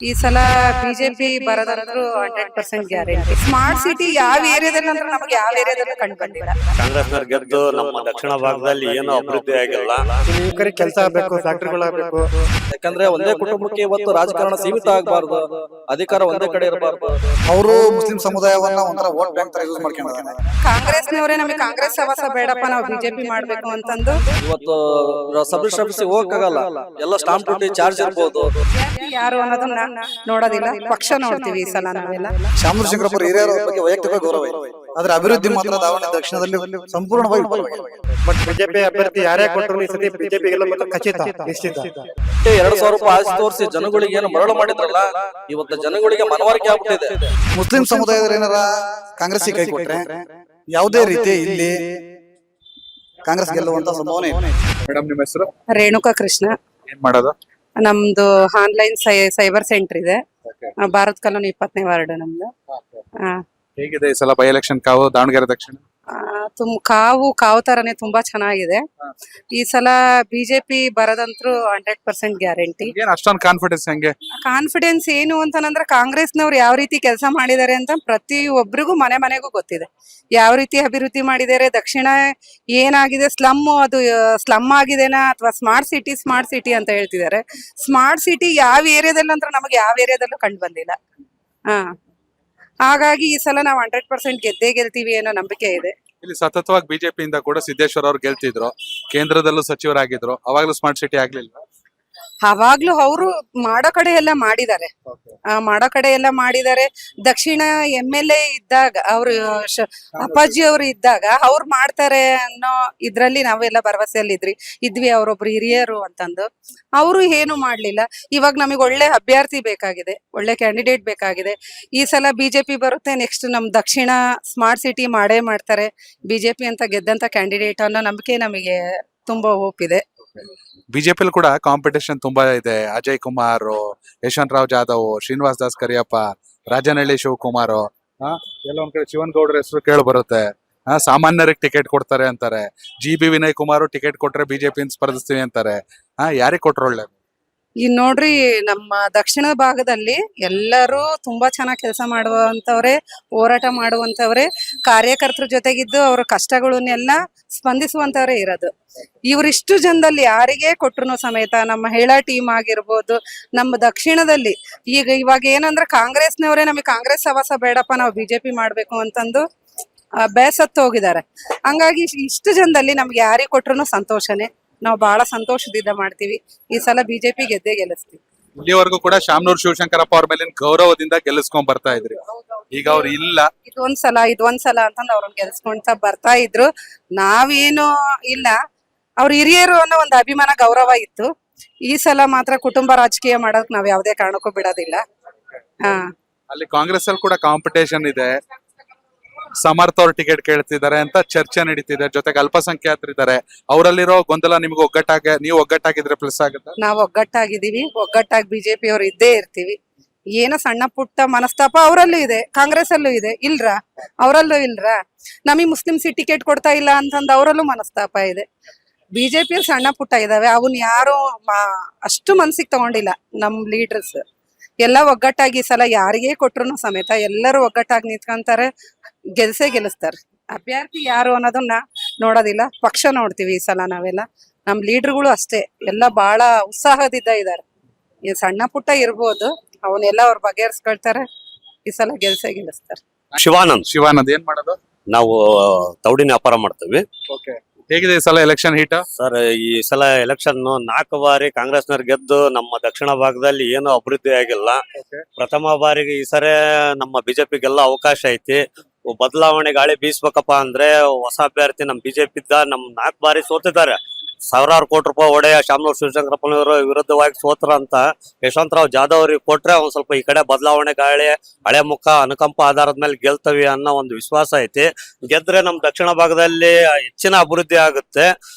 ಈ ಸಲ BJP ಬರೋದಂತೂ 100% guarantee. Smart city ಯಾವ ಏರಿಯಾದಲ್ಲಿ ಅಂದ್ರೆ ನಮಗೆ ಯಾವ ಏರಿಯಾದಲ್ಲೂ ಕಂಡು ಬಂದಿಲ್ಲ. ಕಾಂಗ್ರೆಸ್ನವ್ರು ಗೆದ್ದು ನಮ್ಮ ದಕ್ಷಿಣ ಭಾಗದಲ್ಲಿ ಏನು ಅಭಿವೃದ್ಧಿ ಆಗಿಲ್ಲ. ಯುವಕರಿಗೆ ಕೆಲಸ ಆಗಬೇಕು, ಫ್ಯಾಕ್ಟರಿಗಳಾಗಬೇಕು. ಯಾಕಂದ್ರೆ ಒಂದೇ ಕುಟುಂಬಕ್ಕೆ ಇವತ್ತು ರಾಜಕಾರಣ ಸೀಮಿತ ಆಗಬಾರ್ದು, ಅಧಿಕಾರ ಒಂದೇ ಕಡೆ ಇರಬಾರ್ದು. ಅವರು ಮುಸ್ಲಿಂ ಸಮುದಾಯವನ್ನ ಒಂಥರ ವೋಟ್ ಬ್ಯಾಂಕ್ ತರ ಯೂಸ್ ಮಾಡ್ಕೊಂಡಿದ್ದಾರೆ. ಕಾಂಗ್ರೆಸ್ನವರೇ ನಮಗೆ ಕಾಂಗ್ರೆಸ್ ಸವಾಸ ಬೇಡಪ್ಪ, ನಾವು ಬಿಜೆಪಿ ಮಾಡ್ಬೇಕು ಅಂತಂದು ಇವತ್ತು ಸಬ್ ರಿಜಿಸ್ಟರ್ ಆಫೀಸಿಗೆ ಹೋಗಕ್ಕಾಗಲ್ಲ, ಎಲ್ಲ ಸ್ಟಾಂಪ್ ಡ್ಯೂಟಿ ಚಾರ್ಜ್ ಇರ್ಬೋದು. ಯಾರು ಅನ್ನೋದನ್ನ ನೋಡೋದಿಲ್ಲ, ಪಕ್ಷ ನೋಡ್ತೀವಿ ಈ ಸಲ ನಾವೆಲ್ಲ. ಶಾಮನೂರು ಶಂಕರಪ್ಪ ಹಿರಿಯರ ಬಗ್ಗೆ ವೈಯಕ್ತಿಕ ಗೌರವ ಇದೆ, ಆದ್ರೆ ಅಭಿವೃದ್ಧಿ ಮಾತ್ರ ದಾವಣಗೆರೆ ದಕ್ಷಿಣದಲ್ಲಿ ಸಂಪೂರ್ಣವಾಗಿ ಬಟ್ ಬಿಜೆಪಿ ಅಭ್ಯರ್ಥಿ ಯಾರೇ ಕೊಟ್ಟರು ಈ ಸತಿ ಬಿಜೆಪಿ ಗೆಲ್ಲುವುದು ಖಚಿತ, ನಿಶ್ಚಿತ. 2,000 ರೂಪಾಯಿ ಆಸ್ತಿ ತೋರಿಸಿ ಜನಗಳಿಗೆ ಏನು ಮರಳು ಮಾಡಿದ್ರಲ್ಲ, ಇವತ್ತು ಜನಗಳಿಗೆ ಮನವರಿಕೆ ಆಗ್ಬಿಟ್ಟಿದೆ. ಮುಸ್ಲಿಂ ಸಮುದಾಯದ ಏನಾರ ಕಾಂಗ್ರೆಸ್ ಕೈ ಕೊಟ್ರೆ ಯಾವುದೇ ರೀತಿ ಇಲ್ಲಿ ಕಾಂಗ್ರೆಸ್ ಗೆಲ್ಲುವಂತ ಸಂಭಾವನೆ ಇದೆ. ಮೇಡಮ್, ನಿಮ್ಮ ಹೆಸರು? ರೇಣುಕಾ ಕೃಷ್ಣ. ಏನ್ ಮಾಡೋದು? ನಮ್ದು ಆನ್ಲೈನ್ ಸೈಬರ್ ಸೆಂಟರ್ ಇದೆ, ಭಾರತ್ ಕಾಲೋನಿ 20ನೇ ವಾರ್ಡ್ ನಮ್ದು. ಹೇಗಿದೆ ಈ ಸಲ ಬೈ ಎಲೆಕ್ಷನ್ ಕಾವು ದಾವಣಗೆರೆ ದಕ್ಷಿಣ? ಕಾವು ತರನೇ ತುಂಬಾ ಚೆನ್ನಾಗಿದೆ. ಈ ಸಲ ಬಿಜೆಪಿ ಬರೋದಂತೂ 100% ಗ್ಯಾರಂಟಿ. ಏನ್ ಅಷ್ಟೊಂದು ಕಾನ್ಫಿಡೆನ್ಸ್? ಹೆಂಗೆ ಕಾನ್ಫಿಡೆನ್ಸ್ ಏನು ಅಂತಂದ್ರೆ ಕಾಂಗ್ರೆಸ್ನವ್ರು ಯಾವ ರೀತಿ ಕೆಲಸ ಮಾಡಿದ್ದಾರೆ ಅಂತ ಪ್ರತಿ ಒಬ್ಬರಿಗೂ ಮನೆಗೂ ಗೊತ್ತಿದೆ. ಯಾವ ರೀತಿ ಅಭಿವೃದ್ಧಿ ಮಾಡಿದ್ದಾರೆ, ದಕ್ಷಿಣ ಏನಾಗಿದೆ, ಅದು ಸ್ಲಮ್ ಆಗಿದೆನಾ ಅಥವಾ ಸ್ಮಾರ್ಟ್ ಸಿಟಿ ಅಂತ ಹೇಳ್ತಿದ್ದಾರೆ. ಸ್ಮಾರ್ಟ್ ಸಿಟಿ ಯಾವ ಏರಿಯಾದಲ್ಲಿ ಅಂದ್ರೆ ನಮಗೆ ಯಾವ ಏರಿಯಾದಲ್ಲೂ ಕಂಡು ಬಂದಿಲ್ಲ. ಹಾಗಾಗಿ ಈ ಸಲ ನಾವು 100% ಗೆಲ್ತೀವಿ ಅನ್ನೋ ನಂಬಿಕೆ ಇದೆ. ಇಲ್ಲಿ ಸತತವಾಗಿ ಬಿಜೆಪಿಯಿಂದ ಕೂಡ ಸಿದ್ದೇಶ್ವರ ಅವ್ರು ಗೆಲ್ತಿದ್ರು, ಕೇಂದ್ರದಲ್ಲೂ ಸಚಿವರಾಗಿದ್ರು. ಅವಾಗ್ಲೂ ಸ್ಮಾರ್ಟ್ ಸಿಟಿ ಆಗ್ಲಿಲ್ಲ? ಅವಾಗ್ಲೂ ಅವರು ಮಾಡೋ ಕಡೆ ಎಲ್ಲ ಮಾಡಿದ್ದಾರೆ. ದಕ್ಷಿಣ MLA ಇದ್ದಾಗ ಅವರು ಅಪ್ಪಾಜಿ ಅವರು ಇದ್ದಾಗ ಅವ್ರು ಮಾಡ್ತಾರೆ ಅನ್ನೋ ಇದ್ರಲ್ಲಿ ನಾವೆಲ್ಲ ಭರವಸೆಯಲ್ಲಿ ಇದ್ವಿ, ಅವರೊಬ್ರು ಹಿರಿಯರು ಅಂತಂದು. ಅವರು ಏನು ಮಾಡ್ಲಿಲ್ಲ. ಇವಾಗ ನಮಗೆ ಒಳ್ಳೆ ಅಭ್ಯರ್ಥಿ ಬೇಕಾಗಿದೆ, ಒಳ್ಳೆ ಕ್ಯಾಂಡಿಡೇಟ್ ಬೇಕಾಗಿದೆ. ಈ ಸಲ ಬಿಜೆಪಿ ಬರುತ್ತೆ, ನೆಕ್ಸ್ಟ್ ನಮ್ ದಕ್ಷಿಣ ಸ್ಮಾರ್ಟ್ ಸಿಟಿ ಮಾಡೇ ಮಾಡ್ತಾರೆ. ಬಿಜೆಪಿ ಅಂತ ಗೆದ್ದಂತ ಕ್ಯಾಂಡಿಡೇಟ್ ಅನ್ನೋ ನಂಬಿಕೆ ನಮಗೆ ತುಂಬಾ ಹೋಪ್ ಇದೆ. ಬಿಜೆಪಿಲಿ ಕೂಡ ಕಾಂಪಿಟೇಷನ್ ತುಂಬಾ ಇದೆ. ಅಜಯ್ ಕುಮಾರ್, ಯಶವಂತರಾವ್ ಜಾಧವ್, ಶ್ರೀನಿವಾಸ್ ದಾಸ್ ಕರಿಯಪ್ಪ, ರಾಜನಹಳ್ಳಿ ಶಿವಕುಮಾರ್, ಎಲ್ಲ ಒಂದ್ ಕಡೆ ಶಿವನ್ ಗೌಡ್ರ ಹೆಸರು ಕೇಳಿ ಬರುತ್ತೆ. ಸಾಮಾನ್ಯರಿಗೆ ಟಿಕೆಟ್ ಕೊಡ್ತಾರೆ ಅಂತಾರೆ. GB ವಿನಯ್ ಕುಮಾರ್ ಟಿಕೆಟ್ ಕೊಟ್ರೆ ಬಿಜೆಪಿ ಸ್ಪರ್ಧಿಸ್ತೀವಿ ಅಂತಾರೆ. ಯಾರಿಗೆ ಕೊಟ್ರು ಒಳ್ಳೇದು? ಈಗ ನೋಡ್ರಿ, ನಮ್ಮ ದಕ್ಷಿಣ ಭಾಗದಲ್ಲಿ ಎಲ್ಲರೂ ತುಂಬಾ ಚೆನ್ನಾಗಿ ಕೆಲಸ ಮಾಡುವಂತವ್ರೆ, ಹೋರಾಟ ಮಾಡುವಂತವ್ರೆ, ಕಾರ್ಯಕರ್ತರ ಜೊತೆಗಿದ್ದು ಅವರ ಕಷ್ಟಗಳನ್ನೆಲ್ಲ ಸ್ಪಂದಿಸುವಂತವ್ರೆ ಇರೋದು. ಇವರಿಷ್ಟು ಜನದಲ್ಲಿ ಯಾರಿಗೆ ಕೊಟ್ರು ಸಮೇತ ನಮ್ಮ ಹೇಳಾ ಟೀಮ್ ಆಗಿರ್ಬೋದು, ನಮ್ಮ ದಕ್ಷಿಣದಲ್ಲಿ ಇವಾಗ ಏನಂದ್ರೆ ಕಾಂಗ್ರೆಸ್ನವರೇ ನಮಗೆ ಕಾಂಗ್ರೆಸ್ ಸವಾಸ ಬೇಡಪ್ಪ, ನಾವು ಬಿಜೆಪಿ ಮಾಡ್ಬೇಕು ಅಂತಂದು ಬೇಸತ್ತು ಹೋಗಿದ್ದಾರೆ. ಹಂಗಾಗಿ ಇಷ್ಟು ಜನದಲ್ಲಿ ನಮ್ಗೆ ಯಾರಿಗೆ ಕೊಟ್ರು ಸಂತೋಷನೇ. ನಾವು ಬಹಳ ಸಂತೋಷದಿಂದ ಮಾಡ್ತೀವಿ. ಈ ಸಲ ಬಿಜೆಪಿ ಗೆಲ್ಲಿಸ್ತೀವಿ. ಇಲ್ಲಿವರೆಗೂ ಕೂಡ ಶಾಮನೂರು ಶಿವಶಂಕರಪ್ಪ ಅವ್ರ ಮೇಲಿನ ಗೌರವದಿಂದ ಗೆಲ್ಲಿಸ್ಕೊಂಡ್ ಬರ್ತಾ ಇದ್ರಿ. ಈಗ ಅವ್ರು ಇಲ್ಲ, ಇದೊಂದ್ಸಲ ಅಂತಂದು ಅವ್ರನ್ನ ಗೆಲ್ಸ್ಕೊಂತ ಬರ್ತಾ ಇದ್ರು. ನಾವೇನು ಇಲ್ಲ, ಅವ್ರ ಹಿರಿಯರು ಅನ್ನೋ ಒಂದು ಅಭಿಮಾನ ಗೌರವ ಇತ್ತು. ಈ ಸಲ ಮಾತ್ರ ಕುಟುಂಬ ರಾಜಕೀಯ ಮಾಡೋಕ್ ನಾವ್ ಯಾವ್ದೇ ಕಾರಣಕ್ಕೂ ಬಿಡೋದಿಲ್ಲ. ಅಲ್ಲಿ ಕಾಂಗ್ರೆಸ್ ಅಲ್ಲಿ ಕೂಡ ಕಾಂಪಿಟೇಷನ್ ಇದೆ. ಸಮರ್ಥ ಅವ್ರ ಟಿಕೆಟ್ ಕೇಳ್ತಿದ್ದಾರೆ ಅಂತ ಚರ್ಚೆ ನಡೀತಿದೆ. ಜೊತೆಗೆ ಅಲ್ಪಸಂಖ್ಯಾತರಿದ್ದಾರೆ. ಅವರಲ್ಲಿರೋ ಗೊಂದಲ ನಿಮ್ಗೆ ನೀವು ಒಗ್ಗಟ್ಟಾಗಿದ್ರೆ ಪ್ಲಸ್ ಆಗುತ್ತೆ? ನಾವು ಒಗ್ಗಟ್ಟಾಗಿದ್ದೀವಿ, ಒಗ್ಗಟ್ಟಾಗಿ ಬಿಜೆಪಿ ಅವ್ರು ಇದ್ದೇ ಇರ್ತೀವಿ. ಏನೋ ಸಣ್ಣ ಪುಟ್ಟ ಮನಸ್ತಾಪ ಅವರಲ್ಲೂ ಇದೆ, ಕಾಂಗ್ರೆಸ್ ಅಲ್ಲೂ ಇದೆ. ಅವರಲ್ಲೂ ನಮಗೆ ಮುಸ್ಲಿಮ್ಸ್ ಟಿಕೆಟ್ ಕೊಡ್ತಾ ಇಲ್ಲ ಅಂತಂದು ಅವರಲ್ಲೂ ಮನಸ್ತಾಪ ಇದೆ. ಬಿಜೆಪಿ ಸಣ್ಣ ಪುಟ್ಟ ಇದಾವೆ, ಅವನ್ ಯಾರು ಅಷ್ಟು ಮನ್ಸಿಗೆ ತಗೊಂಡಿಲ್ಲ. ನಮ್ ಲೀಡರ್ಸ್ ಎಲ್ಲ ಒಗ್ಗಟ್ಟಾಗಿ ಈ ಸಲ ಯಾರಿಗೇ ಕೊಟ್ರು ಸಮೇತ ಎಲ್ಲರೂ ಒಗ್ಗಟ್ಟಾಗಿ ನಿಂತ್ಕೊಂತಾರೆ, ಗೆಲ್ಲಿಸ್ತಾರೆ. ಅಭ್ಯರ್ಥಿ ಯಾರು ಅನ್ನೋದನ್ನ ನೋಡೋದಿಲ್ಲ, ಪಕ್ಷ ನೋಡ್ತೀವಿ ಈ ಸಲ ನಾವೆಲ್ಲ. ನಮ್ ಲೀಡರ್ಗಳು ಅಷ್ಟೇ ಎಲ್ಲ ಬಹಳ ಉತ್ಸಾಹದಿಂದ ಇದ್ದಾರೆ. ಈ ಸಣ್ಣ ಪುಟ್ಟ ಇರ್ಬೋದು, ಅವನ್ನೆಲ್ಲ ಅವ್ರ ಬಗೆಹರಿಸ್ಕೊಳ್ತಾರೆ. ಈ ಸಲ ಗೆಲ್ಲಿಸ್ತಾರೆ. ಶಿವಾನಂದ್ ಏನ್ ಮಾಡೋದು? ನಾವು ತೌಡಿನ ವ್ಯಾಪಾರ ಮಾಡ್ತೀವಿ. ಹೇಗಿದೆ ಈ ಸಲ ಎಲೆಕ್ಷನ್ ಹೀಟ್? ಸರ್, ಈ ಸಲ ಎಲೆಕ್ಷನ್ 4 ಬಾರಿ ಕಾಂಗ್ರೆಸ್ನವ್ರು ಗೆದ್ದು ನಮ್ಮ ದಕ್ಷಿಣ ಭಾಗದಲ್ಲಿ ಏನು ಅಭಿವೃದ್ಧಿ ಆಗಿಲ್ಲ. ಪ್ರಥಮ ಬಾರಿಗೆ ಈ ಸರಿ ನಮ್ಮ ಬಿಜೆಪಿಗೆಲ್ಲ ಅವಕಾಶ ಐತಿ. ಬದಲಾವಣೆ ಗಾಳಿ ಬೀಸ್ಬೇಕಪ್ಪ ಅಂದ್ರೆ ಹೊಸ ಅಭ್ಯರ್ಥಿ ನಮ್ ಬಿಜೆಪಿ ಇದ್ದ 4 ಬಾರಿ ಸೋತಿದ್ದಾರೆ. ಸಾವಿರಾರು ಕೋಟಿ ರೂಪಾಯಿ ಒಡೆಯ ಶಾಮನೂರು ಶಿವಶಂಕರಪ್ಪನವರು ವಿರುದ್ಧವಾಗಿ ಸೋತ್ರ ಅಂತ ಯಶವಂತರಾವ್ ಜಾಧವ್ ಅವ್ರಿಗೆ ಕೊಟ್ರೆ ಒಂದ್ ಸ್ವಲ್ಪ ಈ ಕಡೆ ಬದಲಾವಣೆ ಗಾಳಿ, ಹಳೆ ಮುಖ, ಅನುಕಂಪ ಆಧಾರದ ಮೇಲೆ ಗೆಲ್ತವಿ ಅನ್ನೋ ಒಂದು ವಿಶ್ವಾಸ ಐತಿ. ಗೆದ್ರೆ ನಮ್ ದಕ್ಷಿಣ ಭಾಗದಲ್ಲಿ ಹೆಚ್ಚಿನ ಅಭಿವೃದ್ಧಿ ಆಗುತ್ತೆ.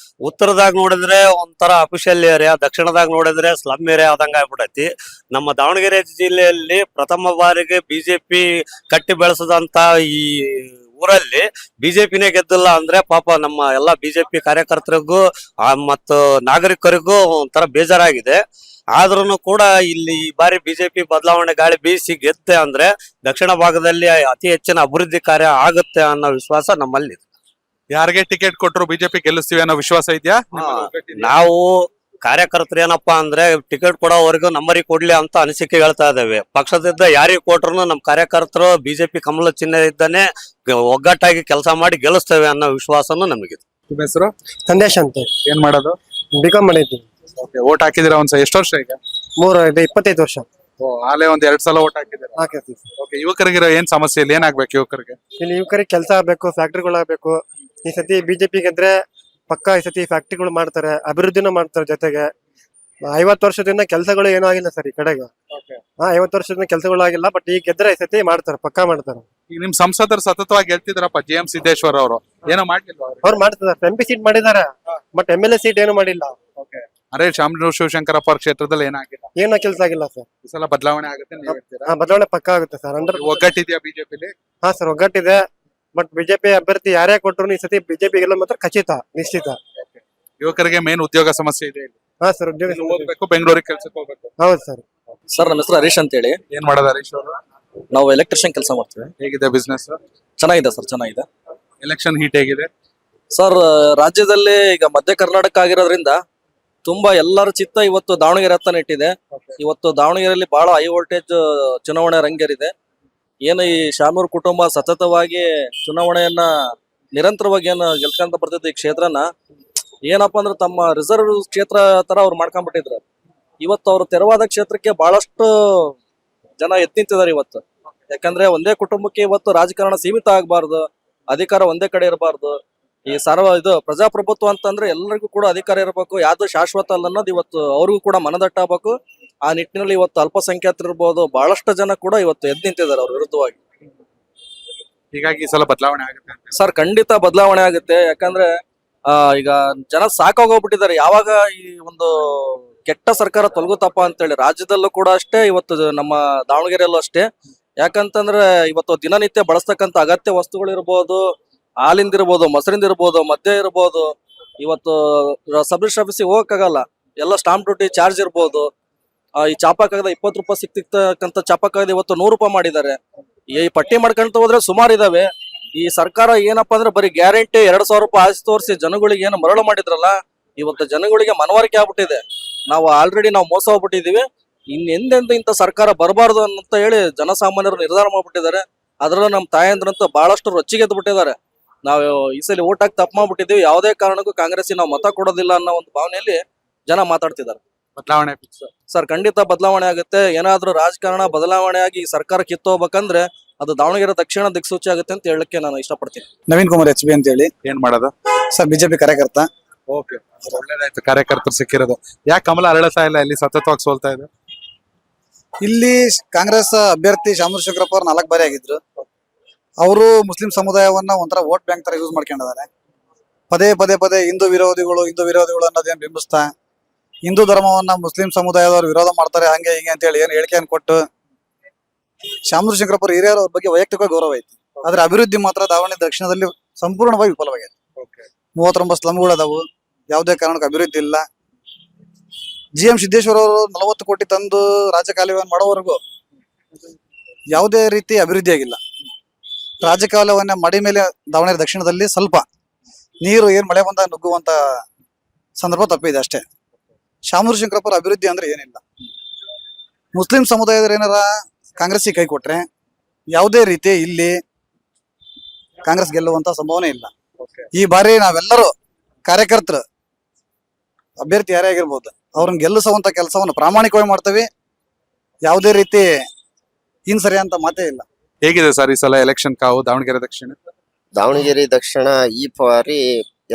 ಉತ್ತರದಾಗ ನೋಡಿದ್ರೆ ಒಂಥರ ಅಫಿಷಿಯಲ್ ಏರಿಯಾ, ದಕ್ಷಿಣದಾಗ ನೋಡಿದ್ರೆ ಸ್ಲಮ್ ಏರಿಯಾ ಆದಂಗ ಆಗ್ಬಿಟ್ಟೈತಿ. ನಮ್ಮ ದಾವಣಗೆರೆ ಜಿಲ್ಲೆಯಲ್ಲಿ ಪ್ರಥಮ ಬಾರಿಗೆ ಬಿಜೆಪಿ ಕಟ್ಟಿ ಬೆಳೆಸದಂತ ಈ ಊರಲ್ಲಿ ಬಿಜೆಪಿನೇ ಗೆದ್ದಿಲ್ಲ ಅಂದ್ರೆ ಪಾಪ ನಮ್ಮ ಎಲ್ಲಾ ಬಿಜೆಪಿ ಕಾರ್ಯಕರ್ತರಿಗೂ ಮತ್ತು ನಾಗರಿಕರಿಗೂ ಒಂಥರ ಬೇಜಾರಾಗಿದೆ. ಆದ್ರೂ ಕೂಡ ಇಲ್ಲಿ ಈ ಬಾರಿ ಬಿಜೆಪಿ ಬದಲಾವಣೆ ಗಾಳಿ ಬೀಸಿ ಗೆದ್ದೆ ಅಂದ್ರೆ ದಕ್ಷಿಣ ಭಾಗದಲ್ಲಿ ಅತಿ ಹೆಚ್ಚಿನ ಅಭಿವೃದ್ಧಿ ಕಾರ್ಯ ಆಗುತ್ತೆ ಅನ್ನೋ ವಿಶ್ವಾಸ ನಮ್ಮಲ್ಲಿ ಇದೆ. ಯಾರಿಗೆ ಟಿಕೆಟ್ ಕೊಟ್ಟರು ಬಿಜೆಪಿ ಗೆಲ್ಲಿಸ್ತೀವಿ ಅನ್ನೋ ವಿಶ್ವಾಸ ಇದೆಯಾ? ನಾವು ಕಾರ್ಯಕರ್ತರು ಏನಪ್ಪಾ ಅಂದ್ರೆ ಟಿಕೆಟ್ ಕೊಡೋವರೆಗೂ ನಮ್ಮರಿಗೆ ಕೊಡ್ಲಿ ಅಂತ ಅನಿಸಿಕೆ ಹೇಳ್ತಾ ಇದ್ದೇವೆ. ಪಕ್ಷದಿಂದ ಯಾರಿಗೆ ಕೊಟ್ರು ನಮ್ಮ ಕಾರ್ಯಕರ್ತರು ಬಿಜೆಪಿ ಕಮಲ ಚಿಹ್ನೆ ಇದ್ದಾನೆ ಒಗ್ಗಟ್ಟಾಗಿ ಕೆಲಸ ಮಾಡಿ ಗೆಲ್ಲಿಸ್ತೇವೆ ಅನ್ನೋ ವಿಶ್ವಾಸನೂ ನಮಗಿದೆ. ನಿಮ್ಮ ಹೆಸರು? ಸಂದೇಶ ಅಂತ ಏನ್ ಮಾಡೋದು? ಬಿಕಾಮ್ ಮಾಡಿದ್ದೀನಿ. ಓಟ್ ಹಾಕಿದಿರಾ ಒಂದ್ಸ? ಎಷ್ಟು ವರ್ಷ ಈಗ? 25 ವರ್ಷ ಆಲೇ ಒಂದ್ 2 ಸಲ ಓಟ್ ಹಾಕಿದ್ದೀರಾ? ಹಾಕಿರ್ತೀವಿ. ಓಕೆ, ಯುವಕರಿಗಿರೋ ಏನ್ ಸಮಸ್ಯೆ ಇಲ್ಲ? ಏನಾಗ್ಬೇಕು ಯುವಕರಿಗೆ? ಇಲ್ಲಿ ಯುವಕರಿಗೆ ಕೆಲಸ ಆಗ್ಬೇಕು, ಫ್ಯಾಕ್ಟ್ರಿಗಳಾಗಬೇಕು. ಈ ಸತಿ ಬಿಜೆಪಿ ಗೆದ್ರೆ ಪಕ್ಕ ಈ ಸತಿ ಫ್ಯಾಕ್ಟ್ರಿಗಳು ಮಾಡ್ತಾರೆ, ಅಭಿವೃದ್ಧಿನೂ ಮಾಡ್ತಾರೆ. ಜೊತೆಗೆ 50 ವರ್ಷದಿಂದ ಕೆಲಸಗಳು ಏನೂ ಆಗಿಲ್ಲ ಸರ್ ಈ ಕಡೆಗೆ. 50 ವರ್ಷದಿಂದ ಕೆಲಸಗಳು ಆಗಿಲ್ಲ, ಬಟ್ ಈಗ ಗೆದ್ರೆ ಈ ಸತಿ ಮಾಡ್ತಾರೆ, ಪಕ್ಕಾ ಮಾಡ್ತಾರೆ. ಈಗ ನಿಮ್ ಸಂಸದರು ಸತತವಾಗಿ ಗೆಲ್ತಿದ್ರಪ್ಪ, JM ಸಿದ್ದೇಶ್ವರ್ ಅವರು ಏನೋ ಮಾಡ್ಲಿಲ್ವಾ? ಅವ್ರು ಮಾಡ್ತಿದ್ದಾರೆ, MP ಸೀಟ್ ಮಾಡಿದ್ದಾರೆ, ಬಟ್ MLA ಸೀಟ್ ಏನು ಮಾಡಿಲ್ಲ. ಅರೆ ಶಾಮನೂರು ಶಿವಶಂಕರಪ್ಪ ಅವ್ರ ಕ್ಷೇತ್ರದಲ್ಲಿ ಏನಾಗಿಲ್ಲ, ಏನೋ ಕೆಲಸ ಆಗಿಲ್ಲ ಸರ್. ಈ ಸಲ ಬದಲಾವಣೆ ಆಗುತ್ತೆ ಅಂತ ಹೇಳ್ತೀರಾ? ಬದಲಾವಣೆ ಪಕ್ಕ ಆಗುತ್ತೆ ಸರ್. ಅಂದ್ರೆ ಒಗ್ಗಟ್ಟಿದ್ಯಾ ಬಿಜೆಪಿಲಿ? ಹಾ ಸರ್, ಒಗ್ಗಟ್ಟಿದೆ. ಬಟ್ ಬಿಜೆಪಿ ಅಭ್ಯರ್ಥಿ ಯಾರೇ ಕೊಟ್ಟರು ಈ ಸತಿ ಬಿಜೆಪಿ ಗೆಲ್ಲ ಮಾತ್ರ ಖಚಿತ, ನಿಶ್ಚಿತ. ಯುವಕರಿಗೆ ಮೇನ್ ಉದ್ಯೋಗ ಸಮಸ್ಯೆ ಇದೆ ಇಲ್ಲಿ. ಹಾ ಸರ್, ಉದ್ಯೋಗ ಓದ್ಬೇಕು, ಬೆಂಗಳೂರಿಗೆ ಕೆಲ್ಸಕ್ಕೆ ಹೋಗ್ಬೇಕು. ಹೌದು ಸರ್. ಸರ್ ನಮ್ಮ ಹೆಸರು ಹರೀಶ್ ಅಂತ ಹೇಳಿ. ಏನ್ ಮಾಡೋದು ಹರೀಶ್ ಅವರು? ನಾವು ಎಲೆಕ್ಟ್ರಿಷಿಯನ್ ಕೆಲಸ ಮಾಡ್ತೀವಿ. ಹೇಗಿದೆ ಬಿಸ್ನೆಸ್? ಚೆನ್ನಾಗಿದೆ ಸರ್, ಚೆನ್ನಾಗಿದೆ. ಎಲೆಕ್ಷನ್ ಹೀಟ್ ಹೇಗಿದೆ ಸರ್? ರಾಜ್ಯದಲ್ಲಿ ಈಗ ಮಧ್ಯ ಕರ್ನಾಟಕ ಆಗಿರೋದ್ರಿಂದ ತುಂಬಾ ಎಲ್ಲರ ಚಿತ್ತ ಇವತ್ತು ದಾವಣಗೆರೆ ಹತ್ತ ನೆಟ್ಟಿದೆ. ಇವತ್ತು ದಾವಣಗೆರೆಯಲ್ಲಿ ಬಹಳ ಹೈ ವೋಲ್ಟೇಜ್ ಚುನಾವಣೆ ರಂಗೇರಿದೆ. ಏನು ಈ ಶಾಮೂರ್ ಕುಟುಂಬ ಸತತವಾಗಿ ಚುನಾವಣೆಯನ್ನ ನಿರಂತರವಾಗಿ ಏನು ಗೆಲ್ಕೊಂತ ಬರ್ತಿದ್ದ ಈ ಕ್ಷೇತ್ರನ ಏನಪ್ಪಾ ಅಂದ್ರೆ ತಮ್ಮ ರಿಸರ್ವ್ ಕ್ಷೇತ್ರ ತರ ಅವ್ರು ಮಾಡ್ಕೊಂಡ್ಬಿಟ್ಟಿದ್ರು. ಇವತ್ತು ಅವ್ರು ತೆರವಾದ ಕ್ಷೇತ್ರಕ್ಕೆ ಬಹಳಷ್ಟು ಜನ ಎದ್ದು ನಿಂತಿದ್ದಾರೆ ಇವತ್ತು. ಯಾಕಂದ್ರೆ ಒಂದೇ ಕುಟುಂಬಕ್ಕೆ ಇವತ್ತು ರಾಜಕಾರಣ ಸೀಮಿತ ಆಗಬಾರ್ದು, ಅಧಿಕಾರ ಒಂದೇ ಕಡೆ ಇರಬಾರ್ದು. ಈ ಇದು ಪ್ರಜಾಪ್ರಭುತ್ವ ಅಂತಂದ್ರೆ ಎಲ್ಲರಿಗೂ ಕೂಡ ಅಧಿಕಾರ ಇರಬೇಕು, ಯಾವ್ದು ಶಾಶ್ವತ ಅಲ್ಲ ಅನ್ನೋದು ಇವತ್ತು ಅವ್ರಿಗೂ ಕೂಡ ಮನದಟ್ಟಾಗಬೇಕು. ಆ ನಿಟ್ಟಿನಲ್ಲಿ ಇವತ್ತು ಅಲ್ಪಸಂಖ್ಯಾತರು ಇರ್ಬೋದು, ಬಹಳಷ್ಟು ಜನ ಕೂಡ ಇವತ್ತು ಎದ್ದು ನಿಂತಿದ್ದಾರೆ ಅವ್ರ ವಿರುದ್ಧವಾಗಿ. ಹೀಗಾಗಿ ಈ ಸಲ ಬದಲಾವಣೆ ಆಗುತ್ತೆ ಅಂತ? ಸರ್ ಖಂಡಿತ ಬದಲಾವಣೆ ಆಗುತ್ತೆ. ಯಾಕಂದ್ರೆ ಈಗ ಜನ ಸಾಕಾಗೋಗ್ಬಿಟ್ಟಿದ್ದಾರೆ. ಯಾವಾಗ ಈ ಒಂದು ಕೆಟ್ಟ ಸರ್ಕಾರ ತೊಲಗುತ್ತಪ್ಪ ಅಂತೇಳಿ ರಾಜ್ಯದಲ್ಲೂ ಕೂಡ ಅಷ್ಟೇ, ಇವತ್ತು ನಮ್ಮ ದಾವಣಗೆರೆಯಲ್ಲೂ ಅಷ್ಟೇ. ಯಾಕಂತಂದ್ರೆ ಇವತ್ತು ದಿನನಿತ್ಯ ಬಳಸ್ತಕ್ಕಂಥ ಅಗತ್ಯ ವಸ್ತುಗಳು ಇರ್ಬೋದು, ಹಾಲಿಂದ ಇರ್ಬೋದು, ಮೊಸರಿಂದ ಇರ್ಬೋದು, ಮದ್ಯ ಇರ್ಬೋದು, ಇವತ್ತು ಸಬ್ ರಿಜಿಸ್ಟರ್ ಆಫೀಸಿಗೆ ಹೋಗಕ್ಕಾಗಲ್ಲ. ಎಲ್ಲ ಸ್ಟಾಂಪ್ ಡ್ಯೂಟಿ ಚಾರ್ಜ್ ಇರ್ಬೋದು. ಈ ಚಾಪಕಾಗದ 20 ರೂಪಾಯಿ ಸಿಗ್ತಿರ್ತಕ್ಕಂಥ ಚಾಪಕಾಗದ ಇವತ್ತು 100 ರೂಪಾಯಿ ಮಾಡಿದ್ದಾರೆ. ಈ ಪಟ್ಟಿ ಮಾಡ್ಕೊಂತ ಹೋದ್ರೆ ಸುಮಾರು ಇದಾವೆ. ಈ ಸರ್ಕಾರ ಏನಪ್ಪಾ ಅಂದ್ರೆ ಬರೀ ಗ್ಯಾರಂಟಿ 2,000 ರೂಪಾಯಿ ಆಸ್ತಿ ತೋರಿಸಿ ಜನಗಳಿಗೆ ಏನು ಮರಳು ಮಾಡಿದ್ರಲ್ಲ, ಇವತ್ತು ಜನಗಳಿಗೆ ಮನವರಿಕೆ ಆಗ್ಬಿಟ್ಟಿದೆ. ನಾವು ಆಲ್ರೆಡಿ ಮೋಸ ಹೋಗ್ಬಿಟ್ಟಿದೀವಿ. ಎಂದೆಂದ ಇಂಥ ಸರ್ಕಾರ ಬರಬಾರ್ದು ಅಂತ ಹೇಳಿ ಜನಸಾಮಾನ್ಯರು ನಿರ್ಧಾರ ಮಾಡ್ಬಿಟ್ಟಿದ್ದಾರೆ. ಅದ್ರಲ್ಲೂ ನಮ್ಮ ತಾಯಂದ್ರಂತೂ ಬಹಳಷ್ಟು ರೊಚ್ಚಿಗೆದ್ದು ಬಿಟ್ಟಿದ್ದಾರೆ. ನಾವು ಈ ಸಲ ಓಟ್ ಹಾಕಿ ತಪ್ಪು ಮಾಡ್ಬಿಟ್ಟಿದೀವಿ, ಯಾವುದೇ ಕಾರಣಕ್ಕೂ ಕಾಂಗ್ರೆಸ್ಗೆ ನಾವು ಮತ ಕೊಡೋದಿಲ್ಲ ಅನ್ನೋ ಒಂದು ಭಾವನೆಯಲ್ಲಿ ಜನ ಮಾತಾಡ್ತಿದ್ದಾರೆ. ಬದಲಾವಣೆ ಸರ್ ಖಂಡಿತ ಬದಲಾವಣೆ ಆಗುತ್ತೆ. ಏನಾದ್ರೂ ರಾಜಕಾರಣ ಬದಲಾವಣೆ ಆಗಿ ಸರ್ಕಾರ ಕಿತ್ತೋಗ್ಬೇಕಂದ್ರೆ ಅದು ದಾವಣಗೆರೆ ದಕ್ಷಿಣ ದಿಕ್ಸೂಚಿ ಆಗುತ್ತೆ ಅಂತ ಹೇಳಕ್ಕೆ ನಾನು ಇಷ್ಟಪಡ್ತೀನಿ. ನವೀನ್ ಕುಮಾರ್ HB ಅಂತ ಹೇಳಿ. ಏನ್ ಮಾಡೋದು ಸರ್? ಬಿಜೆಪಿ ಕಾರ್ಯಕರ್ತ. ಓಕೆ, ಒಳ್ಳೇದಾಯ್ತು ಕಾರ್ಯಕರ್ತರು ಸಿಕ್ಕಿರೋದು. ಯಾಕೆ ಕಮಲ ಅರಳತಾ ಇಲ್ಲ? ಇಲ್ಲಿ ಸತತವಾಗಿ ಸೋಲ್ತಾ ಇದೆ. ಇಲ್ಲಿ ಕಾಂಗ್ರೆಸ್ ಅಭ್ಯರ್ಥಿ ಶಾಮೂರ್ ಶಿವಶಂಕರಪ್ಪ ಅವ್ರು 4 ಬಾರಿ ಆಗಿದ್ರು. ಅವರು ಮುಸ್ಲಿಂ ಸಮುದಾಯವನ್ನ ಒಂಥರ ವೋಟ್ ಬ್ಯಾಂಕ್ ತರ ಯೂಸ್ ಮಾಡ್ಕೊಂಡಿದ್ದಾರೆ. ಪದೇ ಪದೇ ಪದೇ ಹಿಂದೂ ವಿರೋಧಿಗಳು ಅನ್ನೋದೇನು ಬಿಂಬಿಸ್ತಾ ಹಿಂದೂ ಧರ್ಮವನ್ನ ಮುಸ್ಲಿಂ ಸಮುದಾಯದವರು ವಿರೋಧ ಮಾಡ್ತಾರೆ, ಹಂಗೆ ಹಿಂಗೆ ಅಂತ ಹೇಳಿ ಏನು ಹೇಳಿಕೆಯನ್ನು ಕೊಟ್ಟು ಶಾಮೂರ್ ಶಿವಶಂಕರಪ್ಪ ಹಿರಿಯರ ಅವ್ರ ಬಗ್ಗೆ ವೈಯಕ್ತಿಕ ಗೌರವ ಐತಿ. ಆದ್ರೆ ಅಭಿವೃದ್ಧಿ ಮಾತ್ರ ದಾವಣಗೆರೆ ದಕ್ಷಿಣದಲ್ಲಿ ಸಂಪೂರ್ಣವಾಗಿ ವಿಫಲವಾಗಿದೆ. 39 ಸ್ಲಮ್ಗಳು ಅದಾವು, ಯಾವುದೇ ಕಾರಣಕ್ಕೂ ಅಭಿವೃದ್ಧಿ ಇಲ್ಲ. GM ಸಿದ್ದೇಶ್ವರ ಅವರು 40 ಕೋಟಿ ತಂದು ರಾಜಕಾಲುವೆಯನ್ನು ಮಾಡೋವರೆಗೂ ಯಾವುದೇ ರೀತಿ ಅಭಿವೃದ್ಧಿ ಆಗಿಲ್ಲ. ರಾಜಕಾಲುವೆಯನ್ನ ಮಡಿ ಮೇಲೆ ದಾವಣಗೆರೆ ದಕ್ಷಿಣದಲ್ಲಿ ಸ್ವಲ್ಪ ನೀರು ಏನ್ ಮಳೆ ಬಂದಾಗ ನುಗ್ಗುವಂತ ಸಂದರ್ಭ ತಪ್ಪಿದೆ ಅಷ್ಟೇ. ಶಾಮೂರ್ ಶಿವಶಂಕರಪ್ಪ ಅಭಿವೃದ್ಧಿ ಅಂದ್ರೆ ಏನಿಲ್ಲ. ಮುಸ್ಲಿಂ ಸಮುದಾಯದ ಏನಾರ ಕಾಂಗ್ರೆಸ್ಗೆ ಕೈ ಕೊಟ್ರೆ ಯಾವುದೇ ರೀತಿ ಇಲ್ಲಿ ಕಾಂಗ್ರೆಸ್ ಗೆಲ್ಲುವಂತ ಸಂಭಾವನೆ ಇಲ್ಲ. ಈ ಬಾರಿ ನಾವೆಲ್ಲರೂ ಕಾರ್ಯಕರ್ತರು ಅಭ್ಯರ್ಥಿ ಯಾರೇ ಆಗಿರ್ಬೋದು ಅವ್ರನ್ನ ಗೆಲ್ಲಿಸುವಂತ ಕೆಲಸವನ್ನು ಪ್ರಾಮಾಣಿಕವಾಗಿ ಮಾಡ್ತೇವೆ. ಯಾವುದೇ ರೀತಿ ಸರಿ ಅಂತ ಮಾತೇ ಇಲ್ಲ. ಹೇಗಿದೆ ಸರ್ ಈ ಸಲ ಎಲೆಕ್ಷನ್ ಕಾವು ದಾವಣಗೆರೆ ದಕ್ಷಿಣ? ದಾವಣಗೆರೆ ದಕ್ಷಿಣ ಈ ಬಾರಿ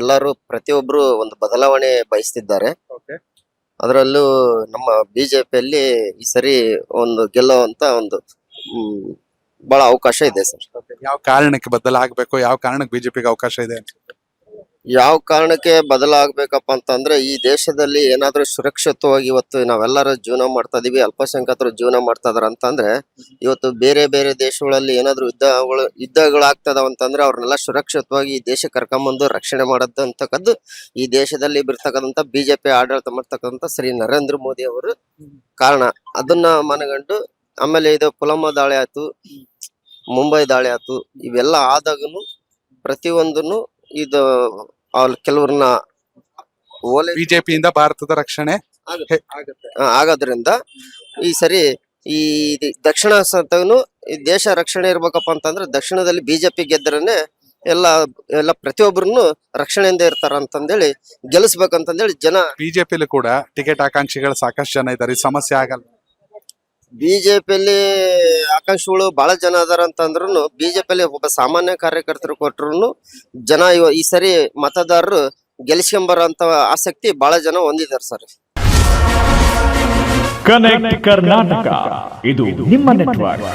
ಎಲ್ಲರೂ ಪ್ರತಿಯೊಬ್ರು ಒಂದು ಬದಲಾವಣೆ ಬಯಸ್ತಿದ್ದಾರೆ. ಅದರಲ್ಲೂ ನಮ್ಮ ಬಿಜೆಪಿಯಲ್ಲಿ ಈ ಸರಿ ಒಂದು ಗೆಲ್ಲುವಂತ ಒಂದು ಬಹಳ ಅವಕಾಶ ಇದೆ ಸರ್. ಯಾವ ಕಾರಣಕ್ಕೆ ಬದಲಾಗಬೇಕು, ಯಾವ ಕಾರಣಕ್ಕೆ ಬಿಜೆಪಿಗೆ ಅವಕಾಶ ಇದೆ? ಯಾವ ಕಾರಣಕ್ಕೆ ಬದಲಾಗಬೇಕಪ್ಪ ಅಂತಂದ್ರೆ ಈ ದೇಶದಲ್ಲಿ ಏನಾದ್ರೂ ಸುರಕ್ಷಿತವಾಗಿ ಇವತ್ತು ನಾವೆಲ್ಲರೂ ಜೀವನ ಮಾಡ್ತಾ ಇದೀವಿ, ಅಲ್ಪಸಂಖ್ಯಾತರು ಜೀವನ ಮಾಡ್ತಾ ಇದಾರೆ ಅಂತಂದ್ರೆ ಇವತ್ತು ಬೇರೆ ಬೇರೆ ದೇಶಗಳಲ್ಲಿ ಏನಾದ್ರೂ ಯುದ್ಧಗಳಾಗ್ತದ ಅಂತಂದ್ರೆ ಅವ್ರನ್ನೆಲ್ಲ ಸುರಕ್ಷಿತವಾಗಿ ಈ ದೇಶ ಕರ್ಕೊಂಬಂದು ರಕ್ಷಣೆ ಮಾಡೋದು ಅಂತಕ್ಕದ್ದು ಈ ದೇಶದಲ್ಲಿ ಬಿರ್ತಕ್ಕಂಥ ಬಿಜೆಪಿ ಆಡಳಿತ ಮಾಡ್ತಕ್ಕಂಥ ಶ್ರೀ ನರೇಂದ್ರ ಮೋದಿ ಅವರು ಕಾರಣ. ಅದನ್ನ ಮನಗಂಡು ಆಮೇಲೆ ಇದು ಪುಲ್ವಾಮಾ ದಾಳಿ ಆಯ್ತು, ಮುಂಬೈ ದಾಳಿ ಆಯ್ತು, ಇವೆಲ್ಲ ಆದಾಗನು ಪ್ರತಿಯೊಂದನ್ನು ಇದು ಕೆಲವ್ರನ್ನ ಬಿಜೆಪಿಯಿಂದ ಭಾರತದ ರಕ್ಷಣೆ ಆಗೋದ್ರಿಂದ ಈ ಸರಿ ಈ ದಕ್ಷಿಣ ಸತನು ಈ ದೇಶ ರಕ್ಷಣೆ ಇರ್ಬೇಕಪ್ಪ ಅಂತಂದ್ರೆ ದಕ್ಷಿಣದಲ್ಲಿ ಬಿಜೆಪಿ ಗೆದ್ದರನೆ ಎಲ್ಲ ಪ್ರತಿಯೊಬ್ಬರನ್ನು ರಕ್ಷಣೆಯಿಂದ ಇರ್ತಾರ ಅಂತಂದೇಳಿ ಗೆಲ್ಲಿಸ್ಬೇಕಂತಂದೇಳಿ ಜನ. ಬಿಜೆಪಿಲಿ ಕೂಡ ಟಿಕೆಟ್ ಆಕಾಂಕ್ಷಿಗಳು ಸಾಕಷ್ಟು ಜನ ಇದ್ದಾರೆ, ಈ ಸಮಸ್ಯೆ ಆಗಲ್ಲ. ಬಿಜೆಪಿಯಲ್ಲಿ ಆಕಾಂಕ್ಷಿಗಳು ಬಹಳ ಜನ ಅದಾರ ಅಂತಂದ್ರು ಬಿಜೆಪಿಯಲ್ಲಿ ಒಬ್ಬ ಸಾಮಾನ್ಯ ಕಾರ್ಯಕರ್ತರು ಕೊಟ್ರು ಜನ ಈ ಸರಿ ಮತದಾರರು ಗೆಲ್ಸ್ಕೊಂಬರೋ ಅಂತ ಆಸಕ್ತಿ ಬಹಳ ಜನ ಹೊಂದಿದ್ದಾರೆ ಸರ್. ಕನೆಕ್ಟ್ ಕರ್ನಾಟಕ ಇದು ನಿಮ್ಮ ನೆಟ್ವರ್ಕ್.